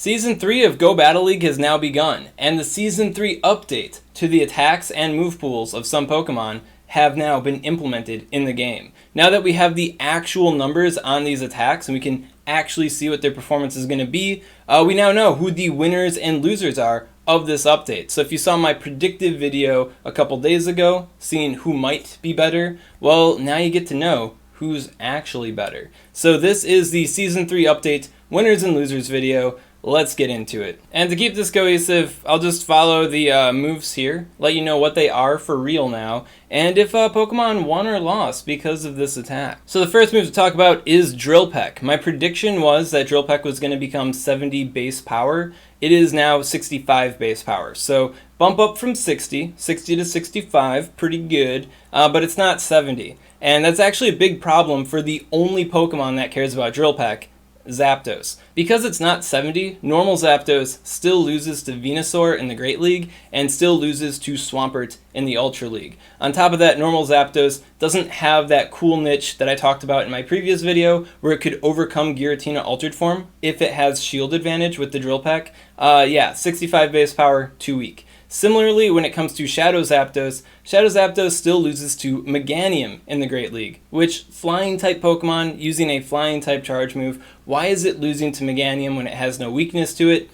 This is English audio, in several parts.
Season 3 of Go Battle League has now begun, and the Season 3 update to the attacks and move pools of some Pokemon have now been implemented in the game. Now that we have the actual numbers on these attacks and we can actually see what their performance is going to be, we now know who the winners and losers are of this update. So if you saw my predictive video a couple days ago, seeing who might be better, well, now you get to know who's actually better. So this is the Season 3 update winners and losers video. Let's get into it. And to keep this cohesive, I'll just follow the moves here, let you know what they are for real now, and if Pokemon won or lost because of this attack. So the first move to talk about is Drill Peck. My prediction was that Drill Peck was going to become 70 base power. It is now 65 base power. So bump up from 60 to 65, pretty good, but it's not 70. And that's actually a big problem for the only Pokemon that cares about Drill Peck, Zapdos. Because it's not 70, normal Zapdos still loses to Venusaur in the Great League and still loses to Swampert in the Ultra League. On top of that, normal Zapdos doesn't have that cool niche that I talked about in my previous video where it could overcome Giratina Altered Form if it has shield advantage with the Drill Peck. Yeah, 65 base power, too weak. Similarly, when it comes to Shadow Zapdos still loses to Meganium in the Great League, which flying type Pokemon using a flying type charge move, why is it losing to Meganium when it has no weakness to it?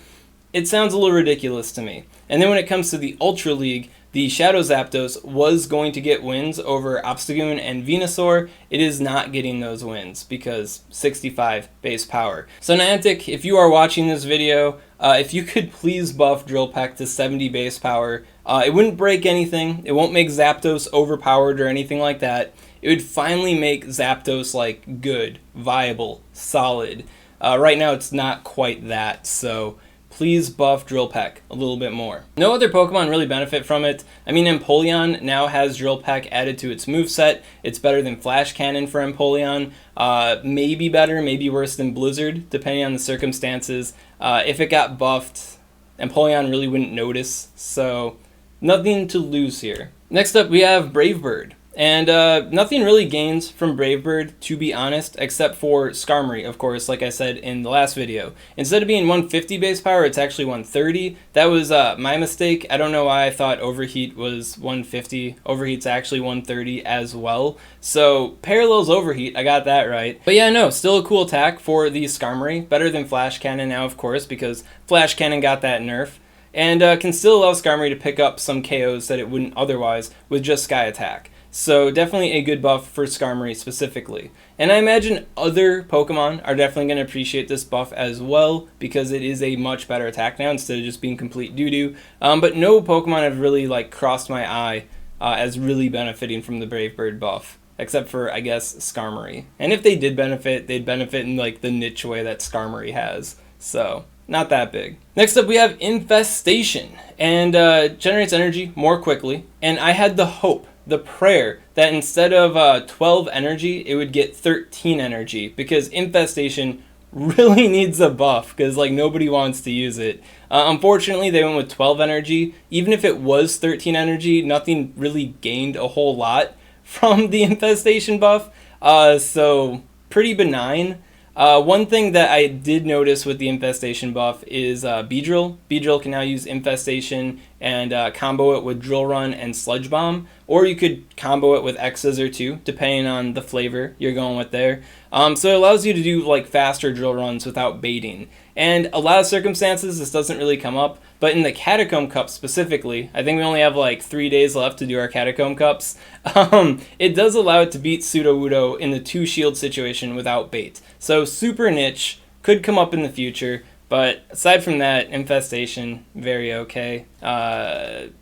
It sounds a little ridiculous to me. And then when it comes to the Ultra League, the Shadow Zapdos was going to get wins over Obstagoon and Venusaur. It is not getting those wins because 65 base power. So Niantic, if you are watching this video, if you could please buff Drill Peck to 70 base power, it wouldn't break anything. It won't make Zapdos overpowered or anything like that. It would finally make Zapdos like good, viable, solid. Right now it's not quite that, so please buff Drill Peck a little bit more. No other Pokemon really benefit from it. I mean, Empoleon now has Drill Peck added to its moveset. It's better than Flash Cannon for Empoleon. Maybe better, maybe worse than Blizzard, depending on the circumstances. If it got buffed, Empoleon really wouldn't notice, so nothing to lose here. Next up, we have Brave Bird. And nothing really gains from Brave Bird, to be honest, except for Skarmory, of course, like I said in the last video. Instead of being 150 base power, it's actually 130. That was my mistake. I don't know why I thought Overheat was 150. Overheat's actually 130 as well. So parallels Overheat, I got that right. But yeah, no, still a cool attack for the Skarmory. Better than Flash Cannon now, of course, because Flash Cannon got that nerf. And can still allow Skarmory to pick up some KOs that it wouldn't otherwise with just Sky Attack. So definitely a good buff for Skarmory specifically. And I imagine other Pokemon are definitely going to appreciate this buff as well because it is a much better attack now instead of just being complete doo-doo. But no Pokemon have really like crossed my eye as really benefiting from the Brave Bird buff. Except for, I guess, Skarmory. And if they did benefit, they'd benefit in like the niche way that Skarmory has. So not that big. Next up we have Infestation. And generates energy more quickly. And I had the hope, the prayer, that instead of 12 energy, it would get 13 energy, because Infestation really needs a buff, because like nobody wants to use it. Unfortunately, they went with 12 energy. Even if it was 13 energy, nothing really gained a whole lot from the Infestation buff, so pretty benign. One thing that I did notice with the Infestation buff is Beedrill. Beedrill can now use Infestation and combo it with Drill Run and Sludge Bomb, or you could combo it with X-Scissor too, depending on the flavor you're going with there. So it allows you to do like faster drill runs without baiting. And a lot of circumstances this doesn't really come up, but in the Catacomb Cup specifically, I think we only have like 3 days left to do our Catacomb Cups, it does allow it to beat Sudowoodo in the 2 shield situation without bait. So super niche, could come up in the future, but aside from that, Infestation, very okay.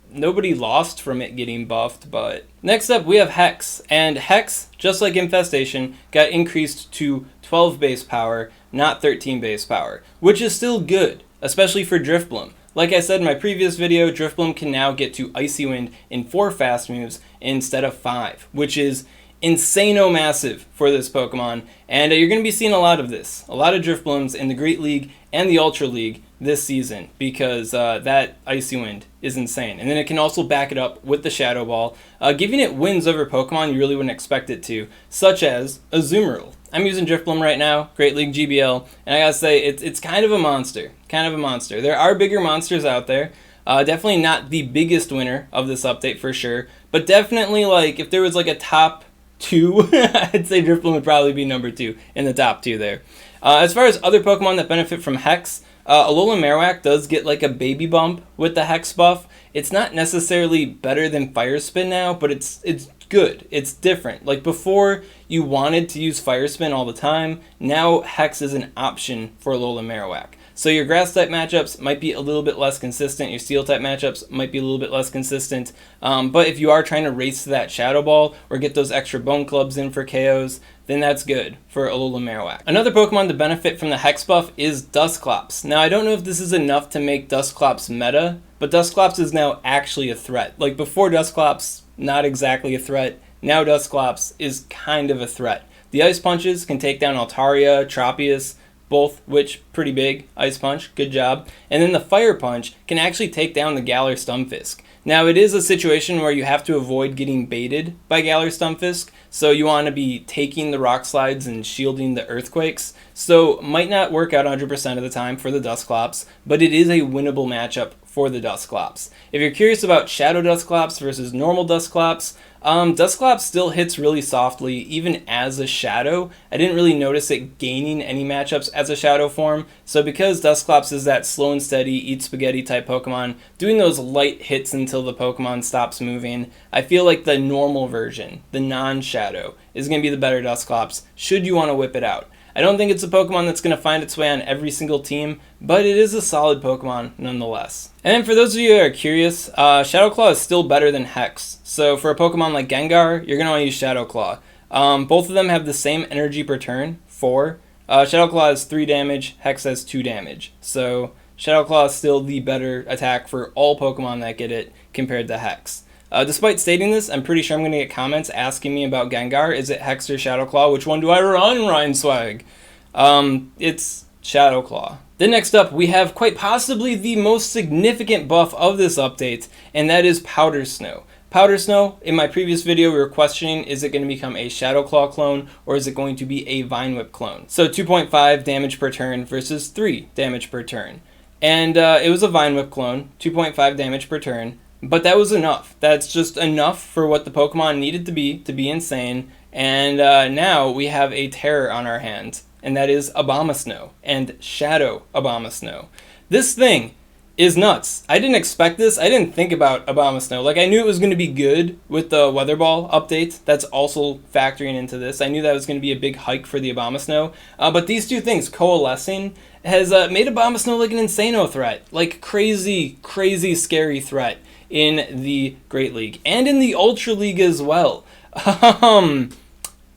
Nobody lost from it getting buffed, but... Next up, we have Hex. And Hex, just like Infestation, got increased to 12 base power, not 13 base power, which is still good, especially for Drifblim. Like I said in my previous video, Drifblim can now get to Icy Wind in 4 fast moves instead of 5, which is insano massive for this Pokemon, and you're going to be seeing a lot of this. A lot of Drifblims in the Great League and the Ultra League this season, because that Icy Wind is insane. And then it can also back it up with the Shadow Ball, giving it wins over Pokemon you really wouldn't expect it to, such as Azumarill. I'm using Drifblim right now, Great League GBL, and I gotta say, it's kind of a monster. kind of a monster. There are bigger monsters out there. Definitely not the biggest winner of this update for sure, but definitely like if there was like a top 2, I'd say Drifblim would probably be number 2 in the top 2 there. As far as other Pokemon that benefit from Hex, Alolan Marowak does get like a baby bump with the Hex buff. It's not necessarily better than Fire Spin now, but it's good. It's different. Like before, you wanted to use Fire Spin all the time. Now Hex is an option for Alolan Marowak. So your grass type matchups might be a little bit less consistent. Your steel type matchups might be a little bit less consistent. But if you are trying to race to that Shadow Ball or get those extra Bone Clubs in for KOs, then that's good for Alolan Marowak. Another Pokemon to benefit from the Hex buff is Dusclops. Now I don't know if this is enough to make Dusclops meta, but Dusclops is now actually a threat. Like before Dusclops, not exactly a threat. Now Dusclops is kind of a threat. The Ice Punches can take down Altaria, Tropius, both which pretty big. Ice Punch, good job. And then the Fire Punch can actually take down the Galar Stunfisk. Now it is a situation where you have to avoid getting baited by Galar Stunfisk, so you want to be taking the Rock Slides and shielding the Earthquakes. So might not work out 100% of the time for the Dusclops, but it is a winnable matchup for the Dusclops. If you're curious about Shadow Dusclops versus normal Dusclops, Dusclops still hits really softly, even as a Shadow. I didn't really notice it gaining any matchups as a Shadow form, so because Dusclops is that slow and steady, eat spaghetti type Pokemon, doing those light hits until the Pokemon stops moving, I feel like the normal version, the non-Shadow, is going to be the better Dusclops, should you want to whip it out. I don't think it's a Pokemon that's going to find its way on every single team, but it is a solid Pokemon nonetheless. And then for those of you that are curious, Shadow Claw is still better than Hex. So for a Pokemon like Gengar, you're going to want to use Shadow Claw. Both of them have the same energy per turn, 4. Shadow Claw has 3 damage, Hex has 2 damage. So Shadow Claw is still the better attack for all Pokemon that get it compared to Hex. Despite stating this, I'm pretty sure I'm going to get comments asking me about Gengar. Is it Hex or Shadow Claw? Which one do I run, Ryan Swag? It's Shadow Claw. Then next up, we have quite possibly the most significant buff of this update, and that is Powder Snow. Powder Snow, in my previous video, we were questioning, is it going to become a Shadow Claw clone, or is it going to be a Vine Whip clone? So 2.5 damage per turn versus 3 damage per turn. And it was a Vine Whip clone, 2.5 damage per turn. But that was enough. That's just enough for what the Pokemon needed to be insane. And now we have a terror on our hands, and that is Abomasnow and Shadow Abomasnow. This thing is nuts. I didn't expect this. I didn't think about Abomasnow. Like, I knew it was going to be good with the Weather Ball update. That's also factoring into this. I knew that was going to be a big hike for the Abomasnow. But these two things coalescing has made Abomasnow like an Insano threat. Like, crazy, crazy scary threat in the Great League and in the Ultra League as well.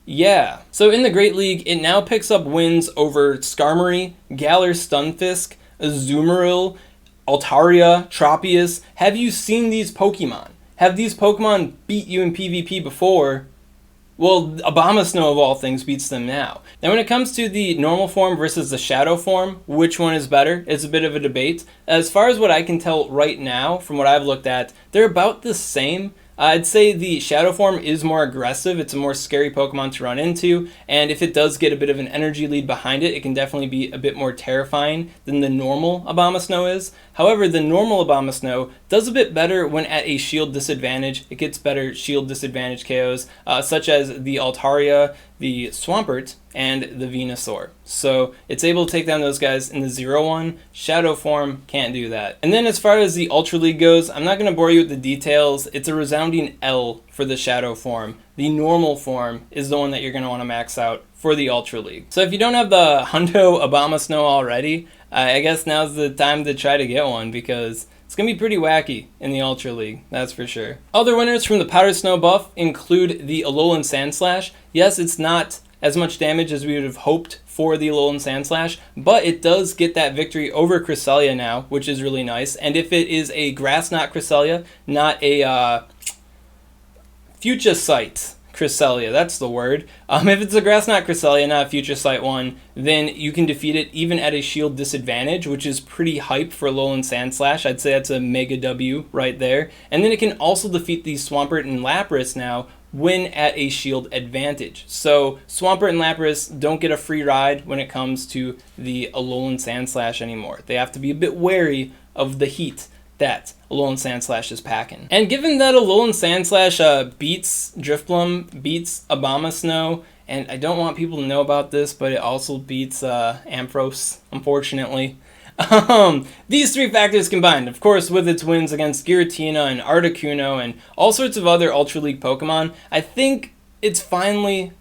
Yeah. So in the Great League, it now picks up wins over Skarmory, Galar Stunfisk, Azumarill, Altaria, Tropius. Have you seen these Pokemon? Have these Pokemon beat you in PvP before? Well, Abomasnow of all things beats them now. Now when it comes to the normal form versus the shadow form, which one is better? It's a bit of a debate. As far as what I can tell right now, from what I've looked at, they're about the same. I'd say the shadow form is more aggressive. It's a more scary Pokemon to run into, and if it does get a bit of an energy lead behind it, it can definitely be a bit more terrifying than the normal Abomasnow is. However, the normal Abomasnow does a bit better when at a shield disadvantage. It gets better shield disadvantage KOs, such as the Altaria, the Swampert, and the Venusaur. So it's able to take down those guys in the 0-1. Shadow form can't do that. And then as far as the Ultra League goes, I'm not going to bore you with the details. It's a resounding L for the shadow form. The normal form is the one that you're going to want to max out for the Ultra League. So if you don't have the Hundo Abomasnow already, I guess now's the time to try to get one, because it's going to be pretty wacky in the Ultra League, that's for sure. Other winners from the Powder Snow buff include the Alolan Sandslash. Yes, it's not as much damage as we would have hoped for the Alolan Sandslash, but it does get that victory over Cresselia now, which is really nice. And if it is a Grass Knot Cresselia, not a Future Sight Cresselia, that's the word. If it's a Grass Knot Cresselia, not a Future Sight one, then you can defeat it even at a shield disadvantage, which is pretty hype for Alolan Sandslash. I'd say that's a mega W right there. And then it can also defeat the Swampert and Lapras now win at a shield advantage. So Swampert and Lapras don't get a free ride when it comes to the Alolan Sandslash anymore. They have to be a bit wary of the heat that Alolan Sandslash is packing. And given that Alolan Sandslash beats Drifblim, beats Abomasnow, and I don't want people to know about this, but it also beats Ampharos, unfortunately. These three factors combined, of course, with its wins against Giratina and Articuno and all sorts of other Ultra League Pokemon, I think it's finally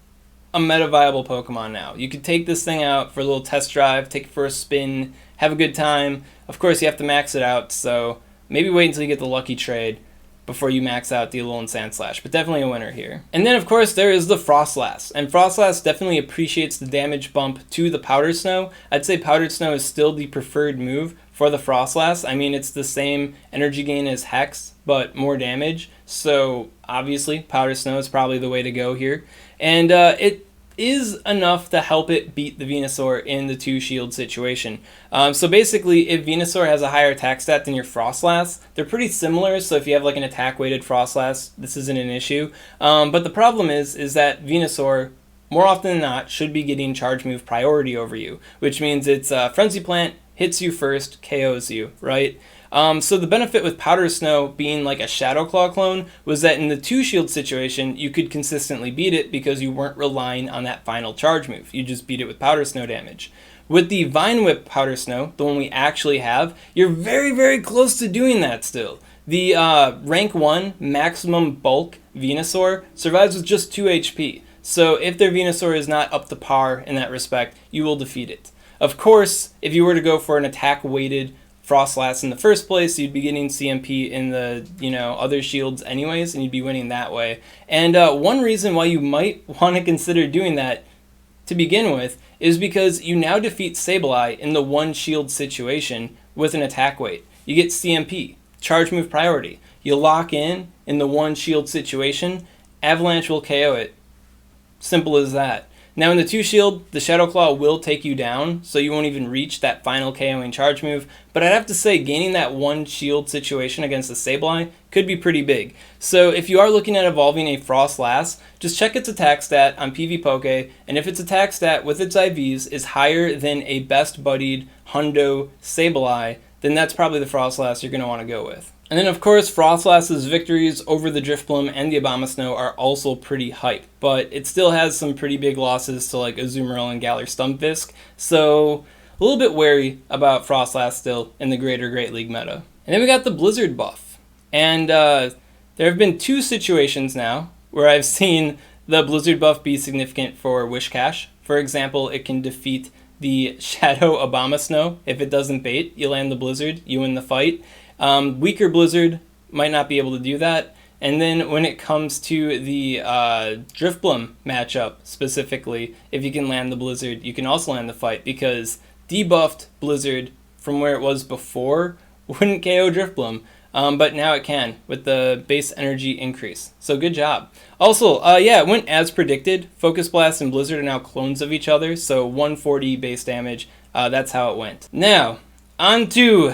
a meta-viable Pokemon now. You could take this thing out for a little test drive, take it for a spin, have a good time. Of course, you have to max it out, so maybe wait until you get the lucky trade before you max out the Alolan Sandslash, but definitely a winner here. And then, of course, there is the Frostlass, and Frostlass definitely appreciates the damage bump to the Powder Snow. I'd say Powder Snow is still the preferred move for the Frostlass. I mean, it's the same energy gain as Hex, but more damage, so obviously Powder Snow is probably the way to go here. And it is enough to help it beat the Venusaur in the 2-shield situation. So basically, if Venusaur has a higher attack stat than your Frostlass, they're pretty similar, so if you have like an attack-weighted Frostlass, this isn't an issue. But the problem is that Venusaur, more often than not, should be getting charge move priority over you, which means it's Frenzy Plant, hits you first, KOs you, right? So the benefit with Powder Snow being like a Shadow Claw clone was that in the 2-shield situation, you could consistently beat it because you weren't relying on that final charge move. You just beat it with Powder Snow damage. With the Vine Whip Powder Snow, the one we actually have, you're very, very close to doing that still. The rank 1 maximum bulk Venusaur survives with just 2 HP. So if their Venusaur is not up to par in that respect, you will defeat it. Of course, if you were to go for an attack-weighted Frostlass in the first place, you'd be getting CMP in the other shields anyways, and you'd be winning that way. And one reason why you might want to consider doing that to begin with is because you now defeat Sableye in the 1-shield situation with an attack weight. You get CMP, charge move priority. You lock in the 1-shield situation, Avalanche will KO it. Simple as that. Now in the 2-shield, the Shadow Claw will take you down, so you won't even reach that final KOing charge move, but I'd have to say gaining that 1-shield situation against the Sableye could be pretty big. So if you are looking at evolving a Frostlass, just check its attack stat on PvPoke, and if its attack stat with its IVs is higher than a best buddied Hundo Sableye, then that's probably the Frostlass you're going to want to go with. And then, of course, Frostlass's victories over the Drifblim and the Abomasnow are also pretty hype, but it still has some pretty big losses to like Azumarill and Galar Stumpfisk, so a little bit wary about Frostlass still in the Great League meta. And then we got the Blizzard buff, and there have been 2 situations now where I've seen the Blizzard buff be significant for Wishcash. For example, it can defeat the Shadow Abomasnow. If it doesn't bait, you land the Blizzard, you win the fight. Weaker Blizzard might not be able to do that. And then when it comes to the Drifblim matchup specifically, if you can land the Blizzard, you can also land the fight, because debuffed Blizzard from where it was before wouldn't KO Drifblim, but now it can with the base energy increase. So good job. Also, yeah, it went as predicted. Focus Blast and Blizzard are now clones of each other, so 140 base damage. That's how it went. Now, on to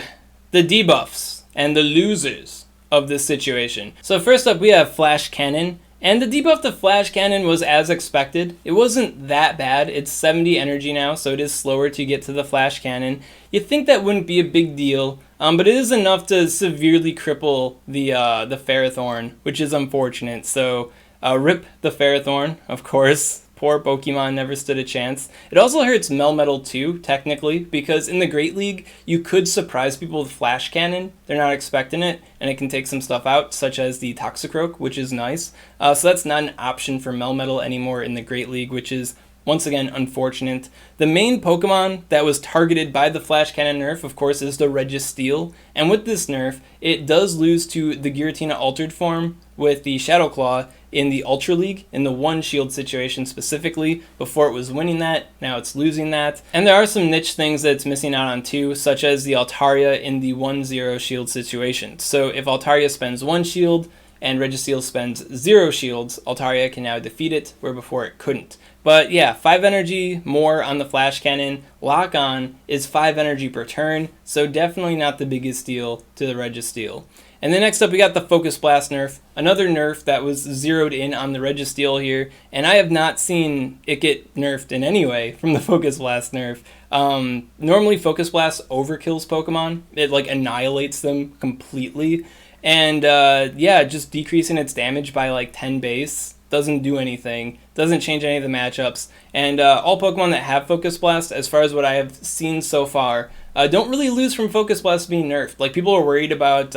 the debuffs and the losers of this situation. So first up, we have Flash Cannon, and the debuff to Flash Cannon was as expected. It wasn't that bad. It's 70 energy now, so it is slower to get to the Flash Cannon. You'd think that wouldn't be a big deal, but it is enough to severely cripple the Ferrothorn, which is unfortunate. So rip the Ferrothorn, of course. Poor Pokemon, never stood a chance. It also hurts Melmetal too, technically, because in the Great League, you could surprise people with Flash Cannon. They're not expecting it, and it can take some stuff out, such as the Toxicroak, which is nice. So that's not an option for Melmetal anymore in the Great League, which is, once again, unfortunate. The main Pokemon that was targeted by the Flash Cannon nerf, of course, is the Registeel. And with this nerf, it does lose to the Giratina Altered form with the Shadow Claw in the Ultra League, in the 1-shield situation specifically. Before it was winning that, now it's losing that. And there are some niche things that it's missing out on too, such as the Altaria in the 1-0 shield situation. So if Altaria spends 1 shield and Registeel spends 0 shields, Altaria can now defeat it, where before it couldn't. But yeah, 5 energy more on the Flash Cannon. Lock on is 5 energy per turn, so definitely not the biggest deal to the Registeel. And then next up we got the Focus Blast nerf, another nerf that was zeroed in on the Registeel here, and I have not seen it get nerfed in any way from the Focus Blast nerf. Normally Focus Blast overkills Pokemon, it like annihilates them completely, and yeah, just decreasing its damage by like 10 base doesn't do anything, doesn't change any of the matchups, and all Pokemon that have Focus Blast, as far as what I have seen so far, don't really lose from Focus Blast being nerfed. Like, people are worried about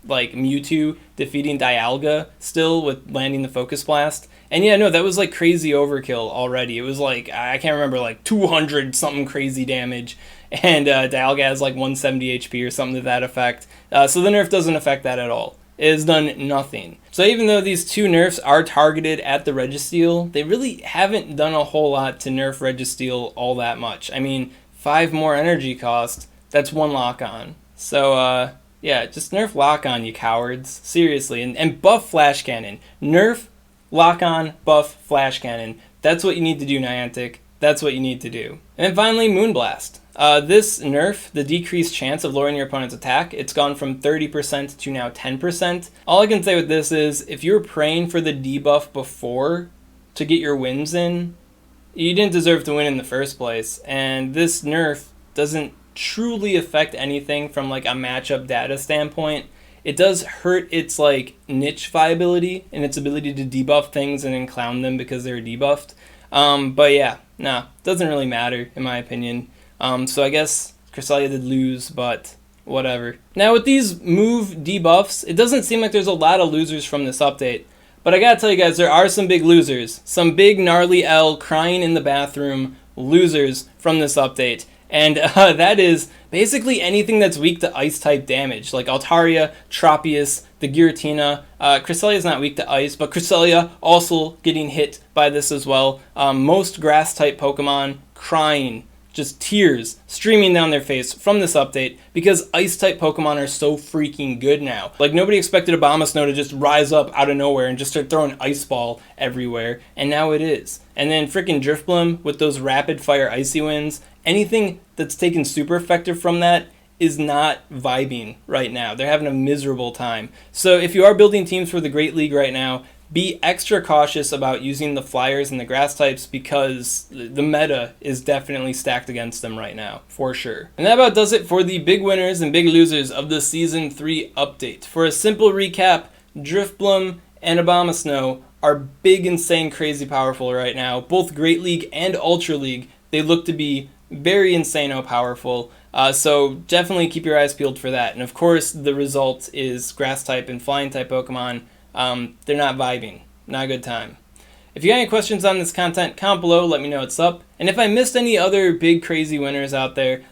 like Mewtwo defeating Dialga still with landing the Focus Blast. And yeah, no, that was like crazy overkill already. It was like, I can't remember, like 200 something crazy damage. And Dialga has like 170 HP or something to that effect. So the nerf doesn't affect that at all. It has done nothing. So even though these two nerfs are targeted at the Registeel, they really haven't done a whole lot to nerf Registeel all that much. I mean, 5 more energy cost, that's 1 lock-on. So, yeah, just nerf lock-on, you cowards. Seriously. And buff Flash Cannon. Nerf, lock-on, buff Flash Cannon. That's what you need to do, Niantic. That's what you need to do. And then finally, Moonblast. This nerf, the decreased chance of lowering your opponent's attack, it's gone from 30% to now 10%. All I can say with this is, if you were praying for the debuff before to get your wins in, you didn't deserve to win in the first place. And this nerf doesn't truly affect anything from like a matchup data standpoint. It does hurt its like niche viability and its ability to debuff things and then clown them because they're debuffed. But yeah, no, doesn't really matter in my opinion. So I guess Cresselia did lose, but whatever. Now with these move debuffs, it doesn't seem like there's a lot of losers from this update. But I gotta tell you guys, there are some big losers. Some big gnarly L crying in the bathroom losers from this update. And that is basically anything that's weak to Ice-type damage, like Altaria, Tropius, the Giratina. Cresselia is not weak to Ice, but Cresselia also getting hit by this as well. Most Grass-type Pokemon crying, just tears streaming down their face from this update because Ice-type Pokemon are so freaking good now. Like, nobody expected Abomasnow to just rise up out of nowhere and just start throwing Ice Ball everywhere, and now it is. And then freaking Drifblim with those rapid-fire Icy Winds. Anything that's taken super effective from that is not vibing right now. They're having a miserable time. So if you are building teams for the Great League right now, be extra cautious about using the Flyers and the Grass types because the meta is definitely stacked against them right now, for sure. And that about does it for the big winners and big losers of the Season 3 update. For a simple recap, Drifblim and Abomasnow are big, insane, crazy powerful right now. Both Great League and Ultra League, they look to be very insane powerful. So definitely keep your eyes peeled for that. And of course, the result is Grass type and Flying type Pokemon. They're not vibing. Not a good time. If you got any questions on this content, comment below, let me know what's up. And if I missed any other big crazy winners out there,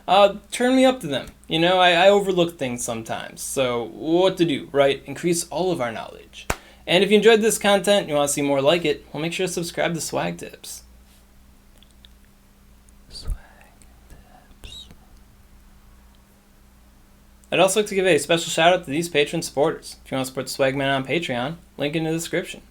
turn me up to them. You know, I overlook things sometimes. So what to do, right? Increase all of our knowledge. And if you enjoyed this content and you want to see more like it, well, make sure to subscribe to SwagTips. I'd also like to give a special shout out to these Patreon supporters. If you want to support the Swagman on Patreon, link in the description.